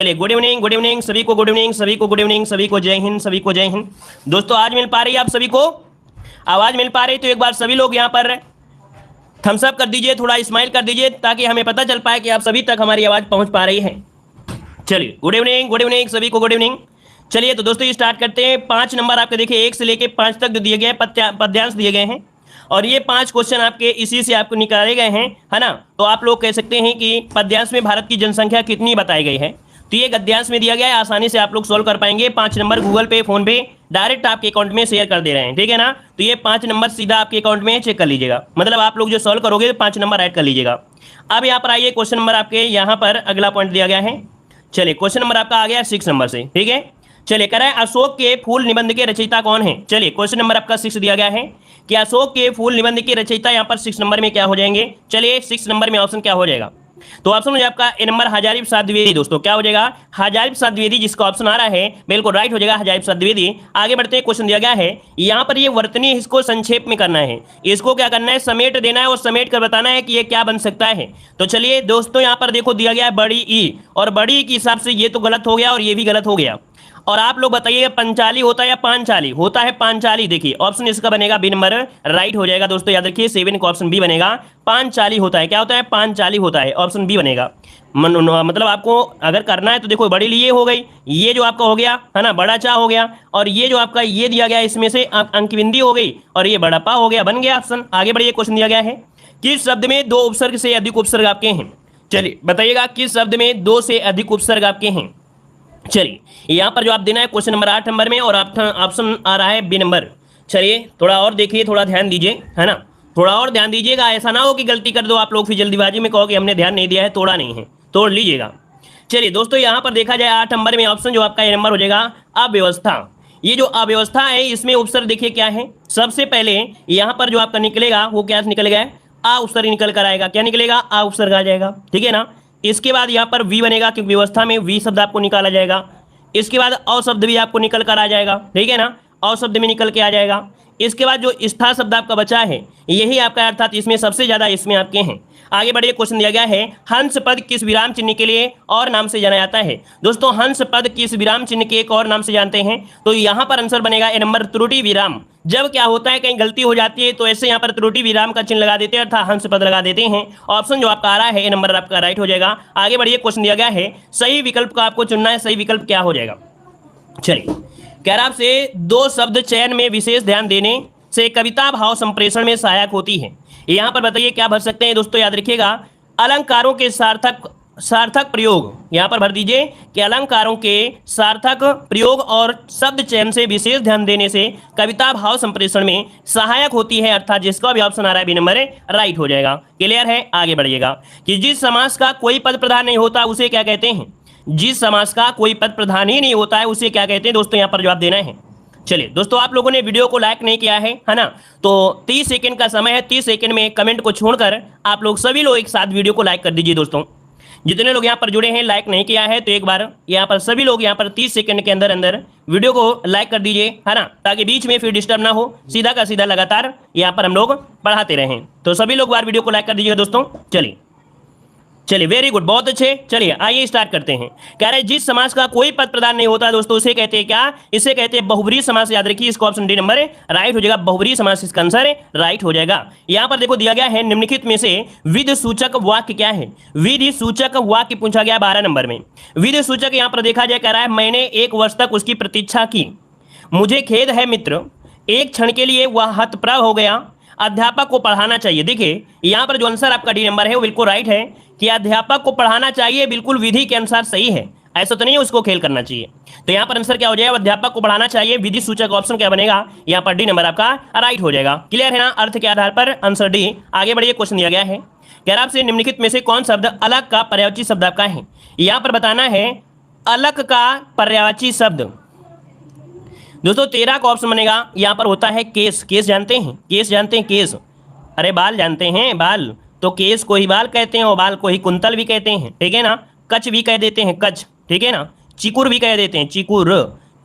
चलिए good evening, good evening सभी को, गुड इवनिंग सभी को, गुड इवनिंग सभी को, जय हिंद, सभी को जय हिंद। दोस्तों आज मिल पा रही है आप सभी को आवाज मिल पा रही, तो एक बार सभी लोग यहाँ पर थम्स अप कर दीजिए, थोड़ा स्माइल कर दीजिए ताकि हमें पता चल पाए कि आप सभी तक हमारी आवाज पहुंच पा रही है। चलिए गुड इवनिंग सभी को, गुड इवनिंग। चलिए तो दोस्तों ये स्टार्ट करते हैं। 5 नंबर आपके देखिए 1 से लेके 5 तक जो दिए गए हैं, पद्यांश दिए गए हैं और ये 5 क्वेश्चन आपके इसी से आपको निकाले गए हैं, है ना। तो आप लोग कह सकते हैं कि पद्यांश में भारत की जनसंख्या कितनी बताई गई है, तो ये गद्यांश में दिया गया है, आसानी से आप लोग सोल्व कर पाएंगे। 5 नंबर गूगल पे, फोन पे डायरेक्ट आपके अकाउंट में शेयर कर दे रहे हैं, ठीक है ना। तो ये 5 नंबर सीधा आपके अकाउंट में चेक कर लीजिएगा, मतलब आप लोग जो सोल्व करोगे 5 नंबर ऐड कर लीजिएगा। अब यहाँ पर आइए, क्वेश्चन नंबर आपके यहाँ पर अगला पॉइंट दिया गया है। चलिए क्वेश्चन नंबर आपका आ गया 6 नंबर से, ठीक है। चलिए कह रहा है अशोक के फूल निबंध के रचयिता कौन है। चलिए क्वेश्चन नंबर आपका 6 दिया गया है कि अशोक के फूल निबंध के रचयिता यहाँ पर 6 नंबर में क्या हो जाएंगे। चलिए 6 नंबर में ऑप्शन क्या हो जाएगा, तो ऑप्शन हो जाएगा आपका ए नंबर हजारी प्रसाद द्विवेदी। दोस्तों क्या हो जाएगा, हजारी प्रसाद द्विवेदी, जिसका ऑप्शन आ रहा है बिल्कुल राइट हो जाएगा हजारी प्रसाद द्विवेदी। आगे बढ़ते हैं, क्वेश्चन दिया गया है यहाँ पर ये वर्तनी, इसको संक्षेप में करना है, इसको क्या करना है, समेट देना है और समेट कर बताना है कि ये क्या बन सकता है। तो चलिए दोस्तों यहाँ पर देखो दिया गया है बड़ी ई, और बड़ी ई के हिसाब से ये तो गलत हो गया और ये भी गलत हो गया। और आप लोग बताइए पंचाली होता है या पांचाली होता है, पांचाली। देखिए ऑप्शन इसका बनेगा बी नंबर राइट हो जाएगा। दोस्तों याद रखिए 7 का ऑप्शन बी बनेगा, पांचाली होता है। क्या होता है, पांचाली होता है, ऑप्शन बी बनेगा। मतलब आपको अगर करना है तो देखो बड़ी लिए हो गई, ये जो आपका हो गया है ना बड़ा चा हो गया, और ये जो आपका ये दिया गया इसमें से अंकबिंदी हो गई और ये बड़ा पा हो गया, बन गया ऑप्शन। आगे बढ़िए, क्वेश्चन दिया गया है किस शब्द में 2 उपसर्ग से अधिक उपसर्ग आपके हैं। चलिए बताइएगा किस शब्द में 2 से अधिक उपसर्ग आपके हैं। चलिए यहाँ पर जो आप देना है क्वेश्चन नंबर 8 नंबर में, और ऑप्शन आ रहा है बी नंबर। चलिए थोड़ा और देखिए, थोड़ा ध्यान दीजिए, है ना, थोड़ा और ध्यान दीजिएगा, ऐसा ना हो कि गलती कर दो आप लोग फिर जल्दीबाजी में कहो कि हमने ध्यान नहीं दिया है, तोड़ा नहीं है, तोड़ लीजिएगा। चलिए दोस्तों यहाँ पर देखा जाए 8 नंबर में ऑप्शन जो आपका ए नंबर हो जाएगा अव्यवस्था। ये जो अव्यवस्था है इसमें उपसर्ग देखिए क्या है, सबसे पहले यहाँ पर जो आपका निकलेगा वो क्या निकलेगा, आ उपसर्ग निकल कर आएगा। क्या निकलेगा, आ उपसर्ग आ जाएगा, ठीक है ना। इसके बाद यहाँ पर वी बनेगा क्योंकि व्यवस्था में वी शब्द आपको निकाला जाएगा। इसके बाद अ शब्द भी आपको निकल कर आ जाएगा, ठीक है ना, अ शब्द में निकल के आ जाएगा। इसके बाद जो स्था शब्द आपका बचा है यही आपका, अर्थात इसमें सबसे ज्यादा इसमें आपके हैं। आगे बढ़िए, क्वेश्चन दिया गया है हंस पद किस विराम चिन्ह के लिए और नाम से जाना जाता है। दोस्तों हंस पद किस विराम चिन्ह के एक और नाम से जानते हैं, तो यहाँ पर आंसर बनेगा ए नंबर त्रुटि विराम। जब क्या होता है कहीं गलती हो जाती है तो ऐसे यहाँ पर त्रुटि विराम का चिन्ह लगा देते हैं अर्थात हंस पद लगा देते हैं। ऑप्शन जो आपका आ रहा है ए नंबर आपका राइट हो जाएगा। आगे बढ़िए, क्वेश्चन दिया गया है सही विकल्प का आपको चुनना है, सही विकल्प क्या हो जाएगा। चलिए कह रहा आपसे 2 शब्द चयन में विशेष ध्यान देने से कविता भाव संप्रेषण में सहायक होती है। यहाँ पर बताइए क्या भर सकते हैं। दोस्तों याद रखिएगा अलंकारों के सार्थक प्रयोग, यहाँ पर भर दीजिए कि अलंकारों के सार्थक प्रयोग और शब्द चयन से विशेष ध्यान देने से कविता भाव संप्रेषण में सहायक होती है, अर्थात जिसका भी ऑप्शन आ रहा है बी नंबर राइट हो जाएगा। क्लियर है, आगे बढ़िएगा कि जिस समास का कोई पद प्रधान नहीं होता उसे क्या कहते हैं। जिस समास का कोई पद प्रधान ही नहीं होता है उसे क्या कहते हैं। दोस्तों यहाँ पर जवाब देना है। चलिए दोस्तों आप लोगों ने वीडियो को लाइक नहीं किया है ना, तो 30 सेकंड का समय है, 30 सेकंड में कमेंट को छोड़कर आप लोग सभी लोग एक साथ वीडियो को लाइक कर दीजिए। दोस्तों जितने लोग यहाँ पर जुड़े हैं लाइक नहीं किया है तो एक बार यहाँ पर सभी लोग यहाँ पर 30 सेकंड के अंदर अंदर वीडियो को लाइक कर दीजिए, है ना, ताकि बीच में फिर डिस्टर्ब ना हो, सीधा का सीधा लगातार यहाँ पर हम लोग पढ़ाते रहें। तो सभी लोग बार वीडियो को लाइक कर दीजिएगा दोस्तों। चलिए वेरी गुड, बहुत अच्छे। चलिए आइए स्टार्ट करते हैं। कह रहे जिस समास का कोई पद प्रधान नहीं होता दोस्तों उसे कहते हैं क्या, इसे कहते हैं बहुब्रीहि समास। याद रखिए इसका ऑप्शन डी नंबर राइट हो जाएगा, बहुब्रीहि समास इसका आंसर राइट हो जाएगा। यहाँ पर देखो दिया गया है निम्नलिखित में से विधि सूचक वाक्य क्या है। विधि सूचक वाक्य पूछा गया 12 नंबर में। विधि सूचक यहाँ पर देखा जाए, कह रहा है मैंने 1 वर्ष तक उसकी प्रतीक्षा की, मुझे खेद है मित्र, एक क्षण के लिए वह हतप्रभ हो गया, अध्यापक को पढ़ाना चाहिए। देखिए यहाँ पर जो आंसर आपका डी नंबर है वो बिल्कुल राइट है कि अध्यापक को पढ़ाना चाहिए, बिल्कुल विधि के अनुसार सही है, ऐसा तो नहीं है उसको खेल करना चाहिए। तो यहाँ पर आंसर क्या हो जाएगा, अध्यापक को पढ़ाना चाहिए, विधि सूचक ऑप्शन क्या बनेगा, यहाँ पर डी नंबर आपका राइट हो जाएगा। क्लियर है ना, अर्थ के आधार पर आंसर डी। आगे बढ़िए, क्वेश्चन दिया गया है कह रहा आपसे निम्नलिखित में से कौन शब्द अलग का पर्यायवाची शब्द आपका है। यहाँ पर बताना है अलग का पर्यायवाची शब्द। दोस्तों 13 का ऑप्शन बनेगा, यहाँ पर होता है केस। केस जानते हैं, केस जानते हैं, केस, अरे बाल जानते हैं, बाल, तो केस को ही बाल कहते हैं और बाल को ही कुंतल भी कहते हैं, ठीक है ना। कच भी कह देते हैं, कच, ठीक है ना। चिकुर भी कह देते हैं, चिकुर,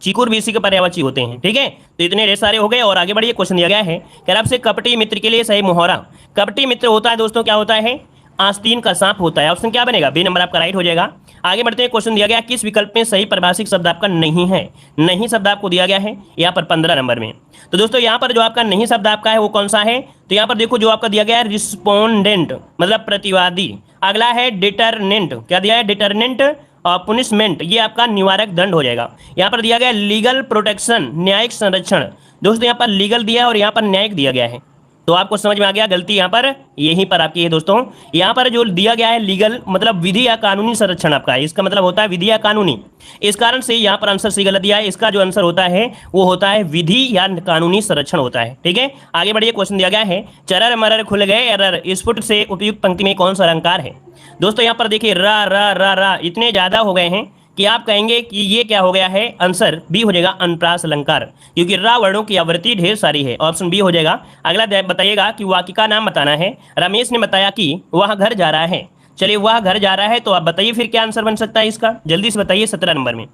चिकुर भी इसी के पर्यायवाची होते हैं, ठीक है। तो इतने ढेर सारे हो गए। और आगे बढ़िए, क्वेश्चन दिया गया है कह रहा आपसे कपटी मित्र के लिए सही मुहावरा। कपटी मित्र होता है दोस्तों क्या होता है, आस्तीन का सांप होता है। ऑप्शन क्या बनेगा? बी नंबर आपका राइट हो जाएगा। आगे बढ़ते हैं, क्वेश्चन दिया गया किस विकल्प में सही परिभाषिक शब्द आपका नहीं है। नहीं शब्द आपको दिया गया है यहाँ पर 15 नंबर में। तो दोस्तों यहाँ पर जो आपका नहीं शब्द आपका है वो कौन सा है? तो यहाँ पर देखो जो आपका दिया गया है रिस्पोंडेंट मतलब प्रतिवादी। अगला है डिटरनेंट, क्या दिया है? डिटरनेंट पुनिशमेंट, ये आपका निवारक दंड हो जाएगा। यहाँ पर दिया गया लीगल प्रोटेक्शन, न्यायिक संरक्षण। दोस्तों यहाँ पर लीगल दिया है और यहाँ पर न्यायिक दिया गया है, तो आपको समझ में आ गया गलती यहाँ पर यहीं पर आपकी है दोस्तों। यहाँ पर जो दिया गया है लीगल मतलब विधि या कानूनी संरक्षण आपका है, इसका मतलब होता है विधि या कानूनी। इस कारण से यहाँ पर आंसर सी गलत दिया है। इसका जो आंसर होता है वो होता है विधि या कानूनी संरक्षण होता है। ठीक है, आगे बढ़िए, क्वेश्चन दिया गया है चरर मरर खुल गए एरर स्फुट से उपयुक्त पंक्ति में कौन सा अलंकार है। दोस्तों यहाँ पर देखिए रा रा रा रा इतने ज्यादा हो गए हैं कि आप कहेंगे कि ये क्या हो गया है? आंसर बी हो जाएगा अनुप्रास अलंकार, क्योंकि रा वर्णों की आवृत्ति ढेर सारी है। ऑप्शन बी हो जाएगा। अगला बताइएगा कि वाक्य का नाम बताना है। रमेश ने बताया कि वह घर जा रहा है। चलिए वह घर जा रहा है, तो आप बताइए फिर क्या आंसर बन सकता है इसका, जल्दी से बताइए 17 नंबर में।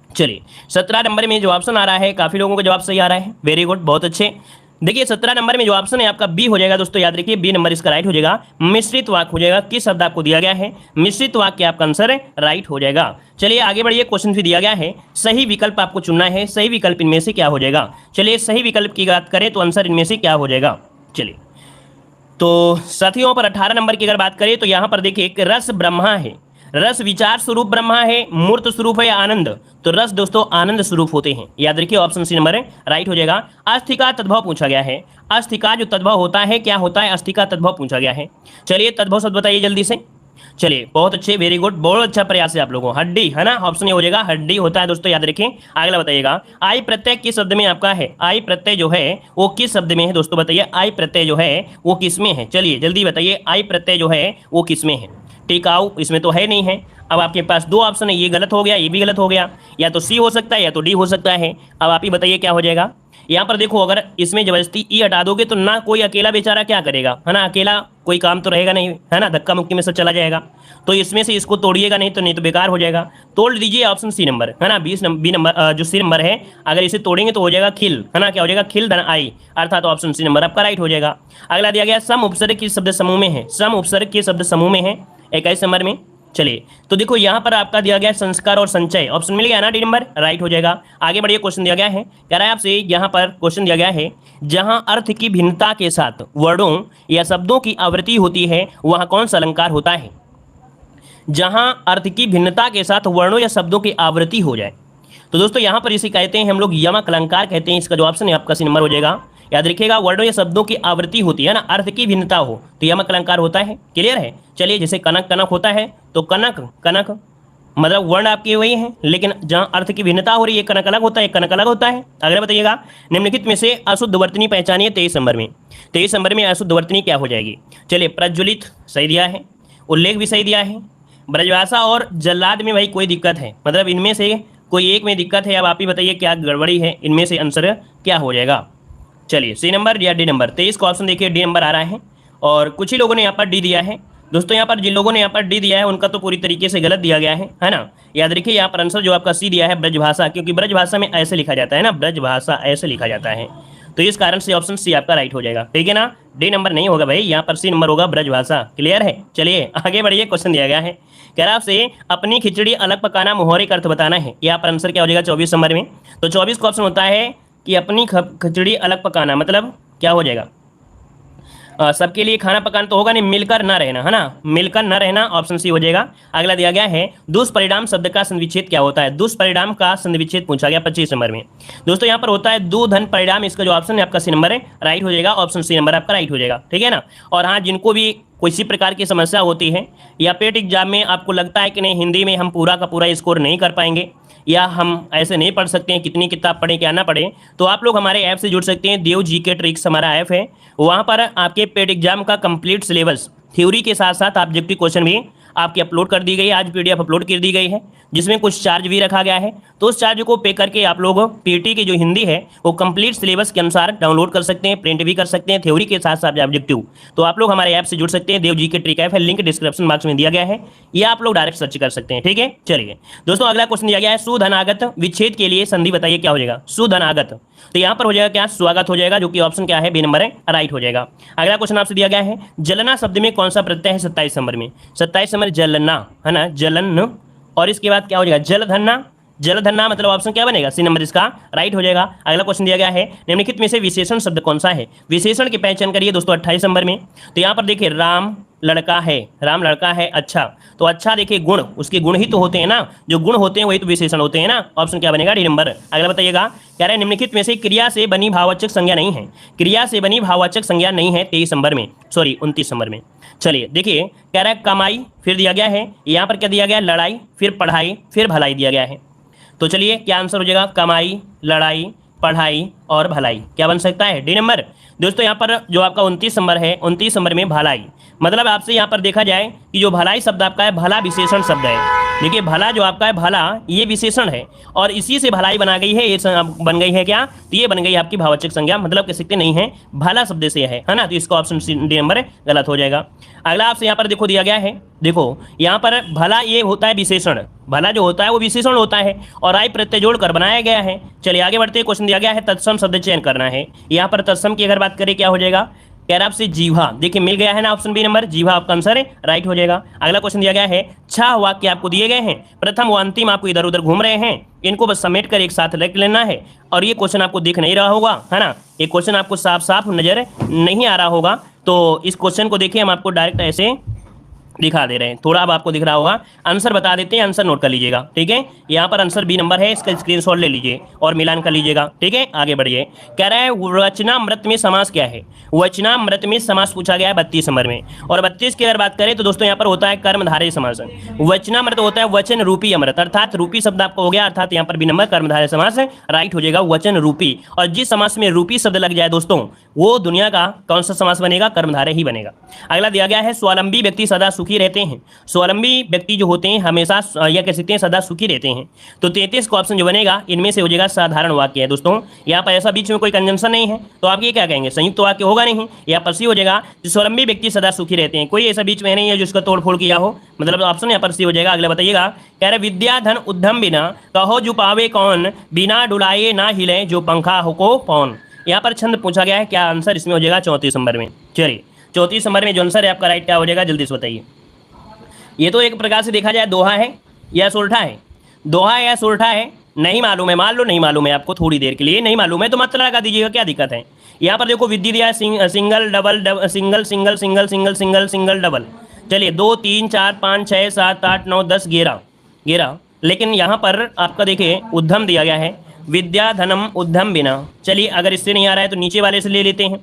चलिए 17 नंबर में जो ऑप्शन आ रहा है, काफी लोगों का जवाब सही आ रहा है, वेरी गुड, बहुत अच्छे। देखिए 17 नंबर में जो ऑप्शन है आपका बी हो जाएगा दोस्तों, याद रखिए बी नंबर इसका राइट हो जाएगा। मिश्रित वाक्य हो जाएगा, किस शब्द आपको दिया गया है? मिश्रित वाक्य आपका आंसर राइट हो जाएगा। चलिए आगे बढ़िए, क्वेश्चन भी दिया गया है, सही विकल्प आपको चुनना है। सही विकल्प इनमें से क्या हो जाएगा? चलिए सही विकल्प की बात करें तो आंसर इनमें से क्या हो जाएगा? चलिए तो साथियों पर 18 नंबर की अगर बात करें तो यहाँ पर देखिए एक रस ब्रह्मा है। रस विचार स्वरूप ब्रह्मा है, मूर्त स्वरूप है या आनंद? तो रस दोस्तों आनंद स्वरूप होते हैं, याद रखिए ऑप्शन सी नंबर राइट हो जाएगा। अस्थि का तद्भव पूछा गया है। अस्थि का जो तद्भव होता है क्या होता है? अस्थि का तद्भव पूछा गया है। चलिए तद्भव शब्द बताइए जल्दी से। चलिए बहुत अच्छे, वेरी गुड, बहुत अच्छा प्रयास है आप लोगों। हड्डी है ना, ऑप्शन ये हो जाएगा, हड्डी होता है दोस्तों, याद रखें। अगला बताइएगा आई प्रत्यय किस शब्द में आपका है? आई प्रत्यय जो है वो किस शब्द में है दोस्तों, बताइए आई प्रत्यय जो है वो किस में है? चलिए जल्दी बताइए आई प्रत्यय जो है वो किस में है? टिकाऊ इसमें तो है नहीं है। अब आपके पास दो ऑप्शन है, ये गलत हो गया, ये भी गलत हो गया, या तो सी हो सकता है या तो डी हो सकता है। अब आप ही बताइए क्या हो जाएगा। यहाँ पर देखो अगर इसमें जबरदस्ती ई हटा दोगे तो ना कोई अकेला बेचारा क्या करेगा, है ना, अकेला कोई काम तो रहेगा नहीं, है ना, धक्का मुक्की में सब चला जाएगा। तो इसमें से इसको तोड़िएगा नहीं तो बेकार हो जाएगा। तोड़ दीजिए ऑप्शन सी नंबर, है ना, बी नंबर जो सी नंबर है, अगर इसे तोड़ेंगे तो हो जाएगा खिल, है ना, क्या हो जाएगा? खिल धन आई, अर्थात ऑप्शन सी नंबर आपका राइट हो जाएगा। अगला दिया गया सम उपसर्ग किस शब्द समूह में है? सम उपसर्ग के शब्द समूह में है 21 नंबर में। चलिए तो देखो यहाँ पर आपका दिया गया संस्कार और संचय, ऑप्शन मिल गया ना, डी नंबर राइट हो जाएगा। आगे बढ़िए, क्वेश्चन दिया गया है, कह रहा है आपसे यहाँ पर क्वेश्चन दिया गया है जहाँ अर्थ की भिन्नता के साथ वर्णों या शब्दों की आवृत्ति होती है वहाँ कौन सा अलंकार होता है? जहाँ अर्थ की भिन्नता के साथ वर्णों या शब्दों की आवृत्ति हो जाए, तो दोस्तों यहाँ पर इसे कहते हैं हम लोग यमक अलंकार कहते हैं। इसका जो ऑप्शन है आपका सी नंबर हो जाएगा। याद रखिएगा वर्णों या शब्दों की आवृत्ति होती है ना, अर्थ की भिन्नता हो तो यमक अलंकार होता है। क्लियर है? चलिए जैसे कनक कनक होता है तो कनक कनक मतलब वर्ण आपके वही है, लेकिन जहाँ अर्थ की भिन्नता हो रही है कनक अलग होता है, कनक अलग होता है। अगला बताइएगा निम्नलिखित में से अशुद्ध वर्तनी पहचानिए 23 नंबर में। 23 नंबर में अशुद्ध वर्तनी क्या हो जाएगी? चलिए प्रज्वलित सही दिया है, उल्लेख भी सही दिया है, ब्रजभाषा और जल्लाद में भाई कोई दिक्कत है, मतलब इनमें से कोई एक में दिक्कत है। अब आप ही बताइए क्या गड़बड़ी है, इनमें से आंसर क्या हो जाएगा? चलिए सी नंबर या डी नंबर? 23 का ऑप्शन देखिए डी नंबर आ रहा है, और कुछ ही लोगों ने यहाँ पर डी दिया है। दोस्तों यहाँ पर जिन लोगों ने यहाँ पर डी दिया है उनका तो पूरी तरीके से गलत दिया गया है ना। याद रखिए यहाँ पर आंसर जो आपका सी दिया है ब्रजभाषा, क्योंकि ब्रजभाषा में ऐसे लिखा जाता है ना, ब्रजभाषा ऐसे लिखा जाता है, तो इस कारण से ऑप्शन सी आपका राइट हो जाएगा। ठीक है ना, डी नंबर नहीं होगा भाई, यहाँ पर सी नंबर होगा ब्रजभाषा। क्लियर है? चलिए आगे बढ़िए, क्वेश्चन दिया गया है, कह रहा आपसे अपनी खिचड़ी अलग पकाना मुहावरे अर्थ बताना है। यहाँ पर आंसर क्या हो जाएगा 24 नंबर में? तो 24 का ऑप्शन होता है कि अपनी खिचड़ी अलग पकाना, मतलब क्या हो जाएगा? सबके लिए खाना पकाना तो होगा नहीं, मिलकर ना रहना, है ना, मिलकर ना रहना, ऑप्शन सी हो जाएगा। अगला दिया गया है दुष्परिणाम शब्द का संविच्छेद क्या होता है? दुष्परिणाम का संविच्छेद पूछा गया 25 नंबर में। दोस्तों यहाँ पर होता है दो धन परिणाम, इसका जो ऑप्शन है आपका सी नंबर है राइट हो जाएगा, ऑप्शन सी नंबर आपका राइट हो जाएगा। ठीक है ना। और हाँ, जिनको भी किसी प्रकार की समस्या होती है या पेट एग्जाम में आपको लगता है कि नहीं हिंदी में हम पूरा का पूरा स्कोर नहीं कर पाएंगे या हम ऐसे नहीं पढ़ सकते हैं, कितनी किताब पढ़ें क्या ना पढ़ें, तो आप लोग हमारे ऐप से जुड़ सकते हैं। देव जी के ट्रिक्स हमारा ऐप है, वहाँ पर आपके पेट एग्जाम का कंप्लीट सिलेबस थ्योरी के साथ साथ ऑब्जेक्टिव क्वेश्चन भी आपकी अपलोड कर दी गई है। आज पीडीएफ अपलोड कर दी गई है जिसमें कुछ चार्ज भी रखा गया है, तो उस चार्ज को पे करके आप लोग पीटी की जो हिंदी है वो कंप्लीट सिलेबस के अनुसार डाउनलोड कर सकते हैं, प्रिंट भी कर सकते हैं, थ्योरी के साथ साथ ऑब्जेक्टिव। तो आप लोग हमारे ऐप से जुड़ सकते हैं, देव जी के ट्रिक ऐप है, लिंक डिस्क्रिप्शन बॉक्स में दिया गया है, ये आप लोग डायरेक्ट सर्च कर सकते हैं। ठीक है, चलिए दोस्तों अगला क्वेश्चन दिया गया है सुधनागत विच्छेद के लिए संधि बताइए क्या हो जाएगा? सुधनागत तो यहाँ पर हो जाएगा क्या, स्वागत हो जाएगा, जो कि ऑप्शन क्या है, बी नंबर है, राइट हो जाएगा। अगला क्वेश्चन आपसे दिया गया है, जलना शब्द में कौन सा प्रत्यय है 27 नंबर में? 27 नंबर जलना है ना, जलन, और इसके बाद क्या हो जाएगा, जलधरना। जलधरना मतलब ऑप्शन क्या बनेगा, सी नंबर इसका राइट हो जाएगा। अगला क्वेश्चन दिया गया है, निम्नलिखित में से विशेषण शब्द कौन सा है? विशेषण की पहचान करिए दोस्तों 28 नंबर में। तो यहाँ पर देखिए राम लड़का है, राम लड़का है, अच्छा, तो अच्छा देखिए गुण, उसके गुण ही तो होते हैं ना, जो गुण होते हैं वही तो विशेषण होते हैं ना। ऑप्शन क्या बनेगा, डी नंबर। अगला बताइएगा, कह रहे हैं निम्नलिखित में से क्रिया से बनी भाववाचक संज्ञा नहीं है। क्रिया से बनी भाववाचक संज्ञा नहीं है 23 नंबर में, सॉरी 29 नंबर में। चलिए देखिए, कह रहा है कमाई, फिर दिया गया है यहाँ पर क्या दिया गया है, लड़ाई, फिर पढ़ाई, फिर भलाई दिया गया है। तो चलिए क्या आंसर हो जाएगा, कमाई, लड़ाई, पढ़ाई और भलाई, क्या बन सकता है, डी नंबर। दोस्तों यहाँ पर जो आपका 29 नंबर है, 29 नंबर में भलाई, मतलब आपसे यहाँ पर देखा जाए कि जो भलाई शब्द आपका है, भला विशेषण शब्द है। देखिए भला जो आपका है, भला ये विशेषण है और इसी से भलाई बना गई है, ये बन गई है क्या, तो ये बन गई आपकी भाववाचक संज्ञा, मतलब कह सकते नहीं है, भला शब्द से है ना। तो इसका ऑप्शन डी नंबर गलत हो जाएगा। अगला आपसे यहाँ पर देखो दिया गया है, देखो यहाँ पर भला ये होता है विशेषण, भला जो होता है वो विशेषण होता है और आई प्रत्यय जोड़कर बनाया गया है। चलिए आगे बढ़ते हैं, क्वेश्चन दिया गया है तत्सम शब्द चयन करना है। यहाँ पर तत्सम की अगर बात करें क्या हो जाएगा, कह रहा आपसे जीवा, देखिए मिल गया है ना, ऑप्शन बी नंबर, जीवा आपका आंसर है, राइट हो जाएगा। अगला क्वेश्चन दिया गया है, 6 वाक्य आपको दिए गए हैं, प्रथम व अंतिम आपको इधर उधर घूम रहे हैं, इनको बस समेट कर एक साथ रख लेना है। और ये क्वेश्चन आपको दिख नहीं रहा होगा है ना, ये क्वेश्चन आपको साफ साफ नजर नहीं आ रहा होगा, तो इस क्वेश्चन को देखिए हम आपको डायरेक्ट ऐसे दिखा दे रहे हैं, थोड़ा अब आपको दिख रहा होगा। आंसर बता देते हैं, आंसर नोट कर लीजिएगा, ठीक है। यहाँ पर आंसर बी नंबर है, इसका स्क्रीनशॉट ले लीजिए और मिलान कर लीजिएगा, ठीक है। आगे बढ़िए, कह रहा है वचनामृत में समास क्या है? वचनामृत में समास पूछा गया है 32 नंबर में, और 32 की अगर बात करें तो दोस्तों यहाँ पर होता है कर्मधारय समास। वचनामृत होता है वचन रूपी अमृत, अर्थात रूपी शब्द आपको हो गया, अर्थात यहाँ पर बी नंबर कर्मधारय समास राइट हो जाएगा, वचन रूपी। और जिस समास में रूपी शब्द लग जाए दोस्तों, वो दुनिया का कौन सा समास बनेगा, कर्मधारय ही बनेगा। अगला दिया गया है, स्वावलंबी व्यक्ति सदा सुखी रहते हैं। स्वावलंबी व्यक्ति जो होते हैं हमेशा या कह सकते हैं सदा सुखी रहते हैं। तो 33 का ऑप्शन जो बनेगा इनमें से हो जाएगा साधारण वाक्य है दोस्तों। यहाँ पर ऐसा बीच में कोई कंजंक्शन नहीं है, तो आप ये क्या कहेंगे, संयुक्त वाक्य होगा नहीं, यहाँ पर सी हो जाएगा, स्वावलंबी व्यक्ति सदा सुखी रहते हैं। कोई ऐसा बीच में नहीं है जिसका तोड़फोड़ किया हो, मतलब ऑप्शन यहाँ पर सी हो जाएगा। अगला बताइएगा, कह रहे विद्या धन उद्यम बिना, कहो जो पावे कौन, बिना डुलाए ना हिले, जो पंखा हो को पौन। यहाँ पर छंद पूछा गया है, क्या आंसर इसमें हो जाएगा 34 नंबर में। चलिए 34 नंबर में जो आंसर है आपका राइट क्या हो जाएगा, जल्दी से बताइए। ये तो एक प्रकार से देखा जाए दोहा है या सोरठा है, दोहा है या सोरठा है, नहीं मालूम है, मान लो नहीं मालूम है आपको, थोड़ी देर के लिए नहीं मालूम है तो मत लगा दीजिएगा, क्या दिक्कत है। यहाँ पर देखो विद्धि दिया single double single single single single single single double. चलिए 2 3 4 5 6 7 8 9 10 11, लेकिन यहाँ पर आपका देखिए उद्यम दिया गया है, विद्या धनम उद्यम बिना। चलिए अगर इससे नहीं आ रहा है तो नीचे वाले से ले लेते हैं।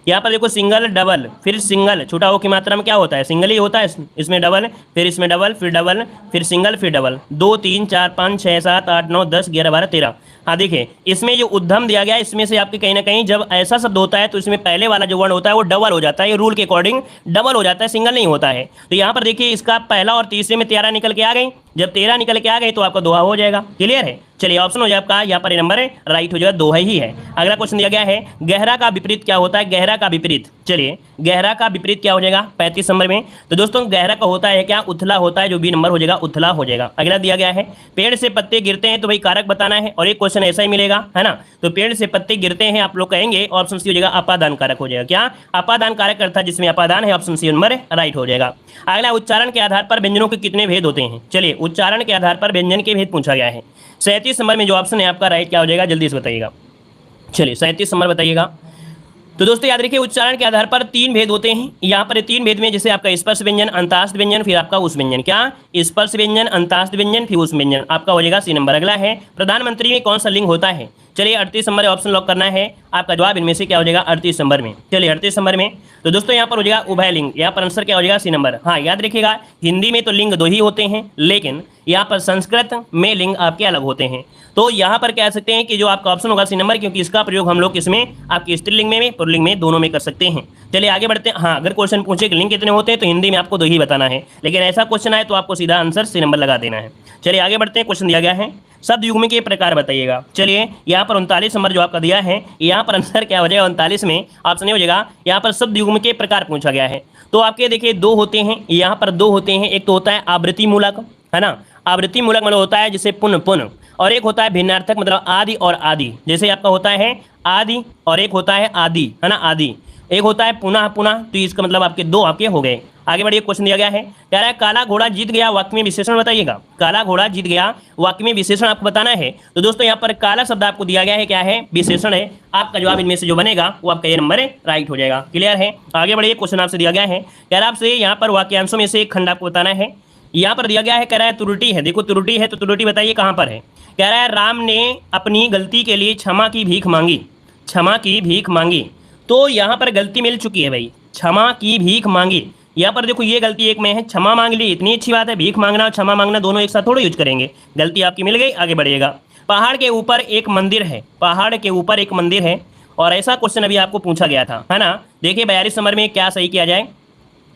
यहाँ पर देखो सिंगल डबल, फिर सिंगल, छोटा ओ की मात्रा में क्या होता है, सिंगल ही होता है, इसमें डबल, फिर इसमें डबल, फिर सिंगल, फिर डबल। 2 3 4 5 6 7 8 9 10 11 12 13। हाँ देखिए इसमें जो उद्यम दिया गया है, इसमें से आपके कहीं ना कहीं जब ऐसा शब्द होता है तो इसमें पहले वाला जो वर्ण होता है वो डबल हो जाता है, ये रूल के अकॉर्डिंग डबल हो जाता है, सिंगल नहीं होता है। तो यहाँ पर देखिए इसका पहला और तीसरे में 13 निकल के आ गई, जब 13 निकल के आ गई तो आपका दोहा हो जाएगा, क्लियर है। चलिए ऑप्शन हो जाए आपका यहाँ पर नंबर है राइट हो जाएगा, दोहा ही है। अगला क्वेश्चन दिया गया है, गहरा का विपरीत क्या होता है, गहरा का विपरीत। चलिए गहरा का विपरीत क्या हो जाएगा 35 नंबर में, तो दोस्तों गहरा का होता है क्या, उथला होता है, जो बी नंबर हो जाएगा उथला हो जाएगा। अगला दिया गया है, पेड़ से पत्ते गिरते हैं तो भाई कारक बताना है, और एक क्वेश्चन ऐसा ही मिलेगा है ना। तो पेड़ से पत्ते गिरते हैं आप लोग कहेंगे, ऑप्शन सी हो जाएगा अपादान कारक हो जाएगा, क्या अपादान कारक अर्थात जिसमें अपादान है, ऑप्शन सी नंबर राइट हो जाएगा। अगला उच्चारण के आधार पर व्यंजनों के कितने भेद होते हैं। चलिए उच्चारण के आधार पर व्यंजन के भेद पूछा गया है। 37 नंबर में जो ऑप्शन है आपका राइट क्या हो जाएगा, जल्दी से बताइएगा। चलिए 37 नंबर बताइएगा। तो दोस्तों याद रखिए उच्चारण के आधार पर 3 भेद होते हैं। यहाँ पर 3 भेद में जैसे आपका स्पर्श व्यंजन, अंतास्थ व्यंजन, फिर आपका उस व्यंजन, क्या स्पर्श व्यंजन, अंतास्थ व्यंजन, फिर उस व्यंजन, आपका हो जाएगा सी नंबर। अगला है प्रधानमंत्री में कौन सा लिंग होता है। चलिए 38 नंबर ऑप्शन लॉक करना है, आपका जवाब इनमें से क्या हो जाएगा 38 नंबर में। चलिए 38 नंबर में तो दोस्तों यहाँ पर हो जाएगा उभय लिंग, यहाँ पर आंसर क्या हो जाएगा सी नंबर। हाँ याद रखिएगा हिंदी में तो लिंग 2 ही होते हैं, लेकिन यहाँ पर संस्कृत में लिंग आपके अलग होते हैं। तो यहाँ पर कह सकते हैं कि जो आपका ऑप्शन होगा सी नंबर, क्योंकि इसका प्रयोग हम लोग इसमें आपके स्त्रीलिंग में पुल्लिंग में दोनों में कर सकते हैं। चलिए आगे बढ़ते हैं। हाँ अगर क्वेश्चन पूछे कि लिंग कितने होते हैं तो हिंदी में आपको 2 ही बताना है, लेकिन ऐसा क्वेश्चन आए तो आपको सीधा आंसर सी नंबर लगा देना है। चलिए आगे बढ़ते हैं। क्वेश्चन दिया गया है शब्द युग्म के प्रकार बताइएगा। चलिए यहाँ पर 39 नंबर जो आपका दिया है, यहाँ पर आंसर क्या हो जाएगा 39 में ऑप्शन हो जाएगा, यहाँ पर शब्द युग्म के प्रकार पूछा गया है। तो आपके देखिए 2 होते हैं, यहाँ पर 2 होते हैं। एक तो होता है आवृत्ति मूलक, है ना, आवृत्ति मूलक मतलब होता है जिसे पुनः पुनः, और एक होता है भिन्नार्थक, मतलब आदि और आदि। जैसे आपका होता है आदि और एक होता है आदि, है ना, आदि। एक होता है पुनः पुनः, तो इसका मतलब आपके दो आपके हो गए। आगे बढ़िए, क्वेश्चन दिया गया है, कह रहा है काला घोड़ा जीत गया, वाक्य में विशेषण बताइएगा। काला घोड़ा जीत गया, वाक्य में विशेषण आपको बताना है। तो दोस्तों यहाँ पर काला शब्द आपको दिया गया है, क्या है, विशेषण है। आपका जवाब इनमें से जो बनेगा वो आपका ये नंबर राइट हो जाएगा। क्लियर है। आगे बढ़िए, क्वेश्चन आपसे दिया गया है, कह रहा है आपसे यहाँ पर वाक्यांशों में से एक खंड आपको बताना है। यहाँ पर दिया गया है, कह रहा है त्रुटि है। देखो त्रुटि है, तो त्रुटि बताइए कहाँ पर है। कह रहा है राम ने अपनी गलती के लिए क्षमा की भीख मांगी, क्षमा की भीख मांगी। तो यहाँ पर गलती मिल चुकी है भाई, क्षमा की भीख मांगी। यहाँ पर देखो ये गलती एक में है, क्षमा मांग ली, इतनी अच्छी बात है। भीख मांगना और क्षमा मांगना दोनों एक साथ थोड़ा यूज करेंगे। गलती आपकी मिल गई, आगे बढ़िएगा। पहाड़ के ऊपर एक मंदिर है, पहाड़ के ऊपर एक मंदिर है। और ऐसा क्वेश्चन अभी आपको पूछा गया था, है ना। देखिए 42 नंबर में क्या सही किया जाए।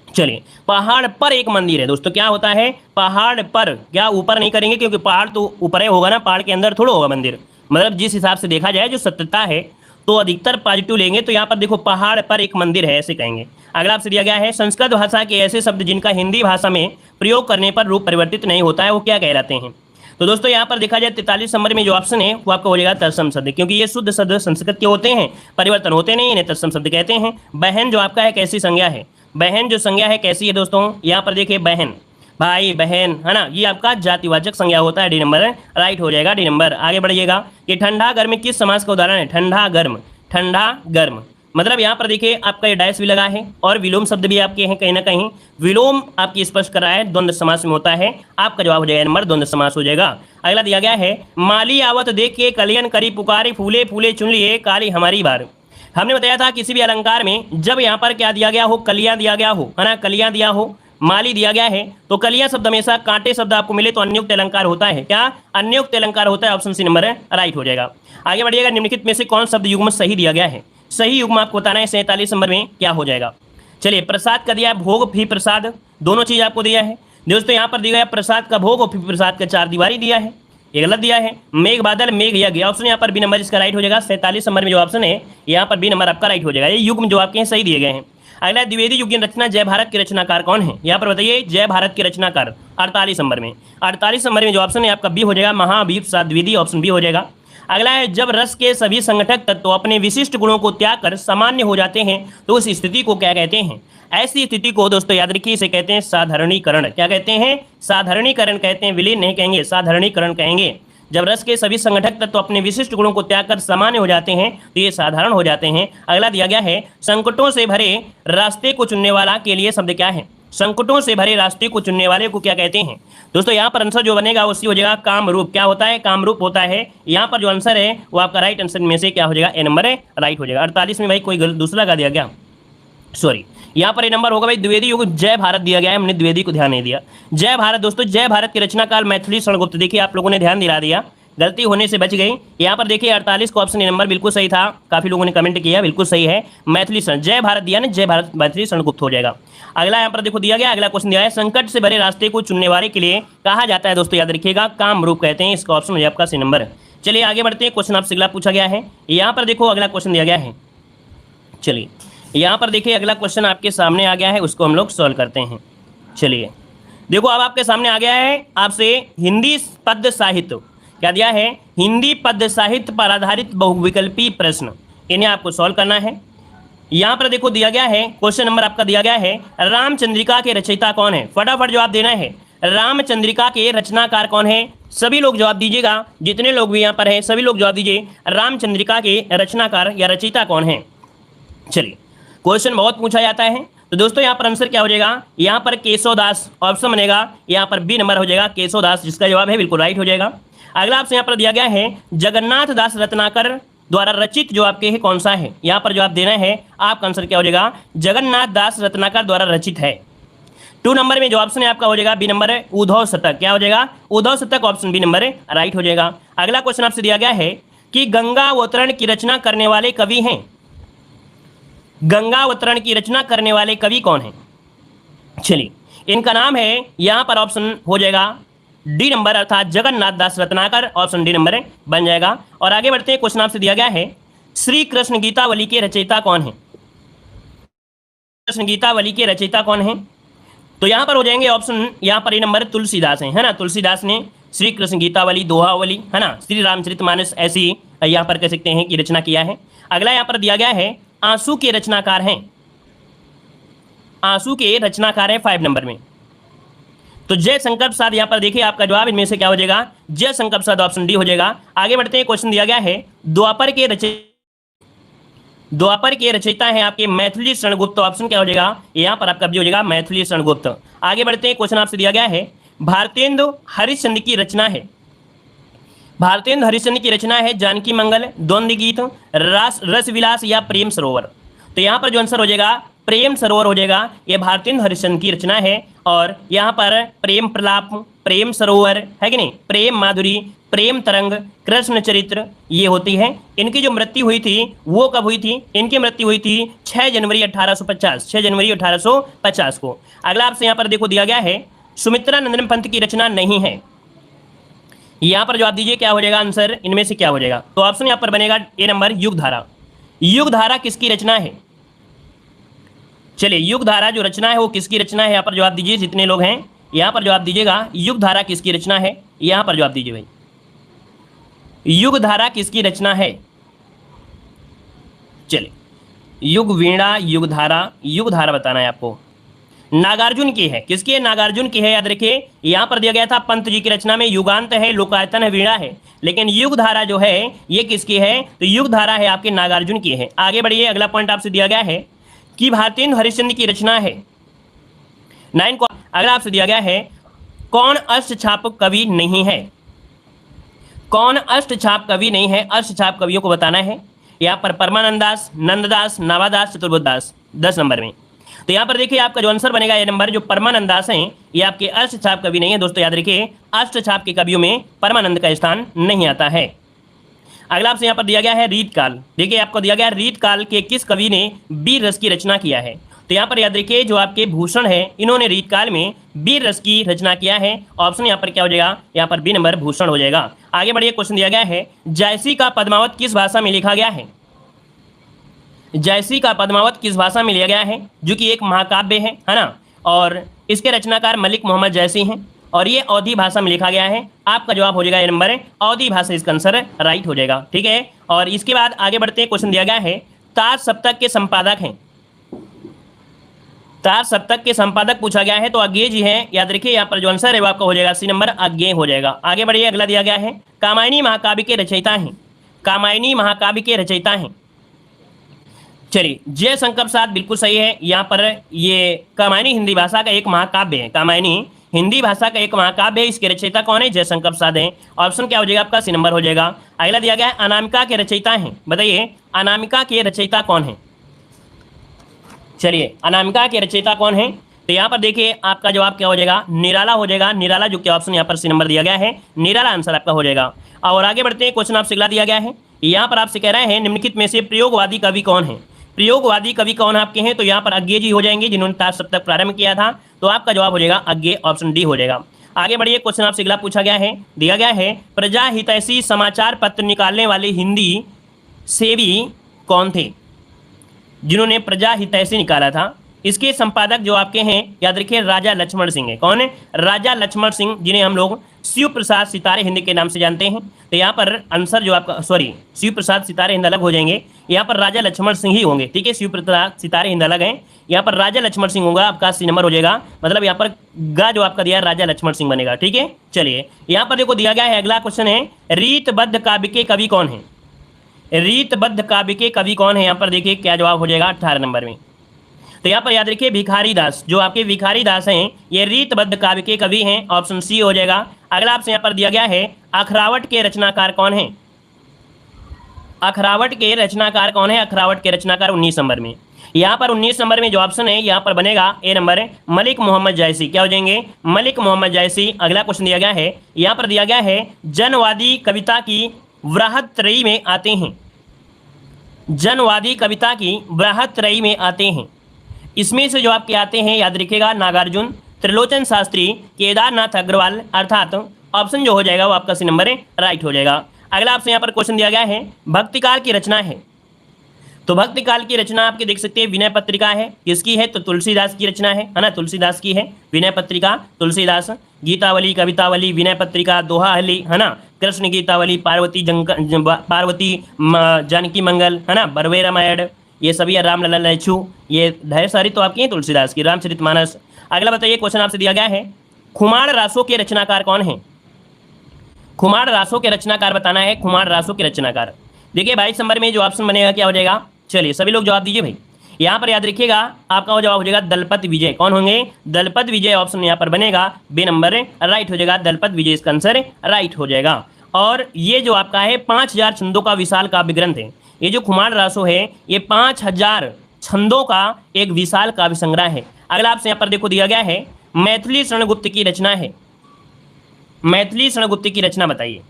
चलिए, पहाड़ पर एक मंदिर है दोस्तों, क्या होता है, पहाड़ पर, क्या ऊपर नहीं करेंगे क्योंकि पहाड़ तो ऊपर ही होगा ना, पहाड़ के अंदर थोड़ा होगा मंदिर। मतलब जिस हिसाब से देखा जाए, जो सत्यता है, तो अधिकतर पॉजिटिव लेंगे। तो यहाँ पर देखो पहाड़ पर एक मंदिर है, ऐसे कहेंगे। अगला आपसे दिया गया है, संस्कृत भाषा के ऐसे शब्द जिनका हिंदी भाषा में प्रयोग करने पर रूप परिवर्तित नहीं होता है, वो क्या कहलाते हैं। तो दोस्तों यहाँ पर देखा जाए 43 नंबर में जो ऑप्शन है वो आपका हो जाएगा तत्सम शब्द, क्योंकि ये शुद्ध शब्द संस्कृत के होते हैं, परिवर्तन होते नहीं, इन्हें तत्सम शब्द कहते हैं। बहन जो आपका है कैसी संज्ञा है, बहन जो संज्ञा है कैसी है दोस्तों, यहाँ पर देखिए बहन, भाई बहन, है ना, ये आपका जातिवाचक संज्ञा होता है। डी नंबर राइट हो जाएगा, डी नंबर। आगे बढ़िएगा कि ठंडा गर्म किस समास का उदाहरण है। ठंडा गर्म, ठंडा गर्म, मतलब यहाँ पर देखिए आपका ये डैश भी लगा है और विलोम शब्द भी आपके हैं, कहीं ना कहीं विलोम आपकी स्पष्ट कर रहा है, द्वंद्व समास में होता है। आपका जवाब हो जाएगा नंबर द्वंद्व समास हो जाएगा। अगला दिया गया है, माली आवत देख के कलियन करी पुकारे, फूले फूले चुन लिए काली हमारी बार। हमने बताया था किसी भी अलंकार में जब यहाँ पर क्या दिया गया हो, कलियां दिया गया हो, है ना, कलियां दिया हो, माली दिया गया है, तो कलियां शब्द हमेशा कांटे शब्द आपको मिले तो अन्युक्त अलंकार होता है। क्या अन्युक्त अलंकार होता है, ऑप्शन सी नंबर है राइट हो जाएगा। आगे बढ़िएगा, निम्नलिखित में से कौन शब्द युग्म सही दिया गया है। सही युग्म आपको बताना है 47 नंबर में क्या हो जाएगा। चलिए, प्रसाद का दिया है, भोग भी प्रसाद, दोनों चीज आपको दिया है दोस्तों। यहाँ पर दिया है प्रसाद का भोग और फिर प्रसाद का चार दीवारी दिया है, ये गलत दिया है। मेघ बादल मेघ यज्ञ, ऑप्शन यहाँ पर बी नंबर इसका राइट हो जाएगा। 47 नंबर में जो ऑप्शन है यहाँ पर बी नंबर आपका राइट हो जाएगा। ये युग्म जो आपके हैं सही दिए गए हैं। अगला, द्विवेदी युग की रचना जय भारत के रचनाकार कौन है, यहाँ पर बताइए जय भारत के रचनाकार। 48 नंबर में, 48 नंबर में जो ऑप्शन है आपका बी हो जाएगा, महावीर प्रसाद द्विवेदी, ऑप्शन बी हो जाएगा। अगला है, जब रस के सभी संगठक तत्व अपने विशिष्ट गुणों को त्याग कर सामान्य हो जाते हैं तो उस स्थिति को क्या कहते हैं। ऐसी स्थिति को दोस्तों याद रखिए, इसे कहते हैं साधारणीकरण। क्या कहते हैं, साधारणीकरण कहते हैं, विलीन नहीं कहेंगे, साधारणीकरण कहेंगे। जब रस के सभी संगठक तत्व अपने विशिष्ट गुणों को त्याग कर सामान्य हो जाते हैं तो ये साधारण हो जाते हैं। अगला दिया गया है, संकटों से भरे रास्ते को चुनने वाला के लिए शब्द क्या है। संकटों से भरे रास्ते को चुनने वाले को क्या कहते हैं दोस्तों। यहाँ पर आंसर जो बनेगा वो सी हो जाएगा, कामरूप। क्या होता है, कामरूप होता है। यहाँ पर जो आंसर है वो आपका राइट आंसर में से क्या हो जाएगा, ए नंबर है राइट हो जाएगा। 48 में भाई कोई दूसरा का दिया गया, सॉरी, यहाँ पर ये नंबर होगा भाई द्विवेदी युग जय भारत दिया गया है, हमने द्विवेदी को ध्यान नहीं दिया। जय भारत दोस्तों, जय भारत के रचनाकार मैथिली शरणगुप्त। देखिए आप लोगों ने ध्यान दिला दिया, गलती होने से बच गई। यहाँ पर देखिए 48 का ऑप्शन नंबर बिल्कुल सही था, काफी लोगों ने कमेंट किया, बिल्कुल सही है। मैथिली शरण, जय भारत दिया ना, जय भारत मैथिली शरणगुप्त हो जाएगा। अगला यहाँ पर देखो दिया गया, अगला क्वेश्चन दिया है, संकट से भरे रास्ते को चुनने वाले के लिए कहा जाता है दोस्तों, याद रखिएगा कामरूप कहते हैं। इसका ऑप्शन हो आपका सी नंबर। चलिए आगे बढ़ते हैं, क्वेश्चन आपसे अगला पूछा गया है। यहाँ पर देखो अगला क्वेश्चन दिया गया है। चलिए यहाँ पर देखिए अगला क्वेश्चन आपके सामने आ गया है, उसको हम लोग सॉल्व करते हैं। चलिए देखो अब आपके सामने आ गया है, आपसे हिंदी पद्य साहित्य क्या दिया है, हिंदी पद्य साहित्य पर आधारित बहुविकल्पी प्रश्न, इन्हें आपको सॉल्व करना है। यहाँ पर देखो दिया गया है, क्वेश्चन नंबर आपका दिया गया है, रामचंद्रिका के रचयिता कौन है। फटाफट जवाब देना है, रामचंद्रिका के रचनाकार कौन है। सभी लोग जवाब दीजिएगा, जितने लोग भी यहाँ पर हैं सभी लोग जवाब दीजिए, रामचंद्रिका के रचनाकार या रचयिता कौन है। चलिए क्वेश्चन बहुत पूछा जाता है, तो दोस्तों यहाँ पर आंसर क्या हो जाएगा, यहाँ पर केशवदास ऑप्शन बनेगा, यहाँ पर बी नंबर हो जाएगा केशवदास, जिसका जवाब है बिल्कुल राइट हो जाएगा। अगला आपसे यहाँ पर दिया गया है, जगन्नाथ दास रत्नाकर द्वारा रचित जो आपके है कौन सा है। यहाँ पर जवाब देना है, आपका आंसर क्या हो जाएगा, जगन्नाथ दास रत्नाकर द्वारा रचित है। 2 नंबर में जो ऑप्शन है आपका हो जाएगा बी नंबर है उद्धव शतक। क्या हो जाएगा, उद्धव शतक, ऑप्शन बी नंबर है राइट हो जाएगा। अगला क्वेश्चन आपसे दिया गया है कि गंगा अवतरण की रचना करने वाले कवि हैं। गंगा अवतरण की रचना करने वाले कवि कौन है। चलिए इनका नाम है, यहाँ पर ऑप्शन हो जाएगा डी नंबर अर्थात जगन्नाथ दास रत्नाकर, ऑप्शन डी नंबर बन जाएगा। और आगे बढ़ते हैं, क्वेश्चन आपसे दिया गया है, श्री कृष्ण गीतावली के रचयिता कौन है। कृष्ण गीतावली के रचयिता कौन है, तो यहाँ पर हो जाएंगे ऑप्शन, यहाँ पर ये नंबर तुलसीदास है ना, तुलसीदास ने श्री कृष्ण गीतावली, दोहावली, है ना, श्री रामचरितमानस, ऐसी यहाँ पर कह सकते हैं कि रचना किया है। अगला यहाँ पर दिया गया है आंसू के रचनाकार हैं, आंसू के रचनाकार है 5 नंबर में। तो जयशंकर प्रसाद यहाँ पर देखिए आपका जवाब इनमें से क्या हो जाएगा, जयशंकर प्रसाद, ऑप्शन डी हो जाएगा। आगे बढ़ते हैं, क्वेश्चन दिया गया है द्वापर के रचयिता हैं आपके मैथिली शरणगुप्त, ऑप्शन क्या हो जाएगा यहाँ पर आपका भी हो जाएगा मैथिली शरणगुप्त। आगे बढ़ते हैं, क्वेश्चन आपसे दिया गया है भारतेंदु हरिश्चंद्र की रचना है, भारतेंदु हरिश्चंद्र की रचना है जानकी मंगल, द्वंद्व गीत, रस विलास या प्रेम सरोवर। तो यहाँ पर जो आंसर हो जाएगा प्रेम सरोवर हो जाएगा, यह भारतेंदु हरिश्चंद्र की रचना है। और यहाँ पर प्रेम प्रलाप, प्रेम सरोवर है कि नहीं, प्रेम माधुरी, प्रेम तरंग, कृष्ण चरित्र, ये होती है। इनकी जो मृत्यु हुई थी वो कब हुई थी, इनकी मृत्यु हुई थी 6 जनवरी 1850, 6 जनवरी 1850 को। अगला आपसे यहाँ पर देखो दिया गया है सुमित्रा नंदन पंत की रचना नहीं है, यहाँ पर जवाब दीजिए क्या हो जाएगा आंसर, इनमें से क्या हो जाएगा। तो ऑप्शन यहाँ पर बनेगा ए नंबर युगधारा। युगधारा किसकी रचना है, चलिए युगधारा जो रचना है वो किसकी रचना है, यहाँ पर जवाब दीजिए, जितने लोग हैं यहाँ पर जवाब दीजिएगा युगधारा किसकी रचना है, यहाँ पर जवाब दीजिए भाई, युगधारा किसकी रचना है। चलिए युगवीणा, युगधारा, युगधारा बताना है आपको, नागार्जुन की है, किसकी है, नागार्जुन की है, याद रखिए। यहाँ पर दिया गया था पंत जी की रचना में युगांत है, लोकायतन है, वीणा है, लेकिन युगधारा जो है ये किसकी है, तो युगधारा है आपके नागार्जुन की है। आगे बढ़िए, अगला पॉइंट आपसे दिया गया है कि भारतेंदु हरिश्चंद्र की रचना है 9 को। अगला आपसे दिया गया है कौन अष्टछाप कवि नहीं है, कौन अष्टछाप कवि नहीं है, अष्टछाप कवियों को बताना है। यहाँ पर परमानंद दास, नंददास, नावादास, चतुर्बुद्ध दास 10 नंबर में। तो यहाँ पर देखिए आपका जो आंसर बनेगा ये नंबर, जो परमानंद दास हैं ये आपके अष्टछाप कवि नहीं है दोस्तों, याद रखिए अष्टछाप के कवियों में परमानंद का स्थान नहीं आता है। अगला आपसे यहाँ पर दिया गया है रीतकाल, देखिए आपको दिया गया है रीतकाल के किस कवि ने वीर रस की रचना किया है। तो यहाँ पर याद रखिए जो आपके भूषण है इन्होंने रीतकाल में वीर रस की रचना किया है, ऑप्शन यहाँ पर क्या हो जाएगा, यहाँ पर बी नंबर भूषण हो जाएगा। आगे बढ़िए, क्वेश्चन दिया गया है जयसी का पद्मावत किस भाषा में लिखा गया है, जयसी का पद्मावत किस भाषा में लिया गया है, जो कि एक महाकाव्य है ना, और इसके रचनाकार मलिक मोहम्मद जयसी हैं, और ये अवधी भाषा में लिखा गया है। आपका जवाब हो जाएगा ये नंबर अवधी भाषा, इसका आंसर राइट हो जाएगा, ठीक है। और इसके बाद आगे बढ़ते हैं, क्वेश्चन दिया गया है तार सप्तक के संपादक हैं, तार सप्तक के संपादक पूछा गया है, तो अज्ञेय जी हैं, याद रखिए यहाँ पर जो आंसर है वो आपका हो जाएगा सी नंबर अज्ञेय हो जाएगा। आगे बढ़िए, अगला दिया गया है कामायनी महाकाव्य के रचयिता हैं, कामायनी महाकाव्य के रचयिता हैं। चलिए जयशंकर प्रसाद बिल्कुल सही है, यहाँ पर ये कामायनी हिंदी भाषा का एक महाकाव्य है, कामायनी हिंदी भाषा का एक महाकाव्य है, इसके रचयिता कौन है, जयशंकर प्रसाद हैं। ऑप्शन क्या हो जाएगा आपका, सी नंबर हो जाएगा। अगला दिया गया है अनामिका के रचयिता हैं, बताइए अनामिका के रचयिता कौन है। चलिए अनामिका के रचयिता कौन है, तो यहाँ पर देखिए आपका जवाब क्या हो जाएगा, निराला हो जाएगा, निराला, जो कि ऑप्शन यहाँ पर सी नंबर दिया गया है, निराला आंसर आपका हो जाएगा। और आगे बढ़ते हैं, क्वेश्चन आपसे अगला दिया गया है, यहाँ पर आपसे कह रहे हैं निम्नलिखित में से प्रयोगवादी कवि कौन है, प्रयोगवादी कवि कौन आपके हैं, तो यहाँ पर अज्ञेय जी हो जाएंगे जिन्होंने तार सप्तक प्रारंभ किया था, तो आपका जवाब हो जाएगा अज्ञेय, ऑप्शन डी हो जाएगा। आगे बढ़िए, क्वेश्चन आपसे अगला पूछा गया है, दिया गया है प्रजा हितैषी समाचार पत्र निकालने वाले हिंदी सेवी कौन थे, जिन्होंने प्रजा हितैषी निकाला था। इसके संपादक जो आपके हैं याद रखिए राजा लक्ष्मण सिंह है, कौन है, राजा लक्ष्मण सिंह, जिन्हें हम लोग शिव प्रसाद सितारे हिंद के नाम से जानते हैं। तो यहाँ पर आंसर जो आपका, सॉरी शिव प्रसाद सितारे हिंद अलग हो जाएंगे, यहाँ पर राजा लक्ष्मण सिंह ही होंगे, ठीक है, शिव प्रसाद सितारे हिंद अलग हैं, यहाँ पर राजा लक्ष्मण सिंह होगा, आपका सी नंबर हो जाएगा, मतलब यहाँ पर गा जो आपका दिया है राजा लक्ष्मण सिंह बनेगा, ठीक है। चलिए यहाँ पर देखो दिया गया है, अगला क्वेश्चन है रीतबद्ध काव्य के कवि कौन है, रीतबद्ध काव्य के कवि कौन है, यहाँ पर देखिए क्या जवाब हो जाएगा 18 नंबर में। तो यहाँ पर याद रखिए भिखारी दास, जो आपके भिखारी दास हैं ये रीतबद्ध काव्य के कवि हैं, ऑप्शन सी हो जाएगा। अगला आपसे यहाँ पर दिया गया है अखरावट के रचनाकार कौन है, अखरावट के रचनाकार कौन है, अखरावट के रचनाकार 19 नंबर में। यहाँ पर 19 नंबर में जो ऑप्शन है यहाँ पर बनेगा ए नंबर मलिक मोहम्मद जायसी, क्या हो जाएंगे, मलिक मोहम्मद जायसी। अगला क्वेश्चन दिया गया है, यहाँ पर दिया गया है जनवादी कविता की वृहत्त्रयी में आते हैं, जनवादी कविता की वृहत्त्रयी में आते हैं, इसमें से जो आपके आते हैं याद रखिएगा नागार्जुन, त्रिलोचन शास्त्री, केदारनाथ अग्रवाल, अर्थात ऑप्शन जो हो जाएगा वो आपका सी नंबर राइट हो जाएगा। अगला आपसे यहाँ पर क्वेश्चन दिया गया है भक्तिकाल की रचना है, तो भक्तिकाल की रचना आपके देख सकते हैं विनय पत्रिका है, किसकी है, तो तुलसीदास की रचना है ना, तुलसीदास की है विनय पत्रिका, तुलसीदास। गीतावली, कवितावली, विनय पत्रिका, दोहावली, है ना, कृष्ण गीतावली, पार्वती जानकी मंगल, है ना, बरवे रामायण, ये सभी है, रामलला लहचू, ये ढेर सारी तो आपकी हैं तुलसीदास की, रामचरितमानस। अगला बताइए, क्वेश्चन आपसे दिया गया है, खुमाण रासों के रचनाकार कौन है? खुमाण रासों के रचनाकार बताना है, खुमाण रासों के रचनाकार। देखिए 22 नंबर में जो ऑप्शन बनेगा क्या हो जाएगा, चलिए सभी लोग जवाब दीजिए भाई। यहाँ पर याद रखिएगा आपका वो जवाब हो जाएगा दलपत विजय। कौन होंगे? दलपत विजय ऑप्शन यहाँ पर बनेगा, बी नंबर राइट हो जाएगा, दलपत विजय इसका आंसर राइट हो जाएगा। और ये जो आपका है 5000 छंदों का विशाल काव्य ग्रंथ है, ये जो खुमाण रासो है ये 5000 छंदों का एक विशाल काव्य संग्रह है। अगला आपसे यहाँ पर देखो दिया गया है, मैथिली शरणगुप्त की रचना है, मैथिली शरणगुप्त की रचना बताइए।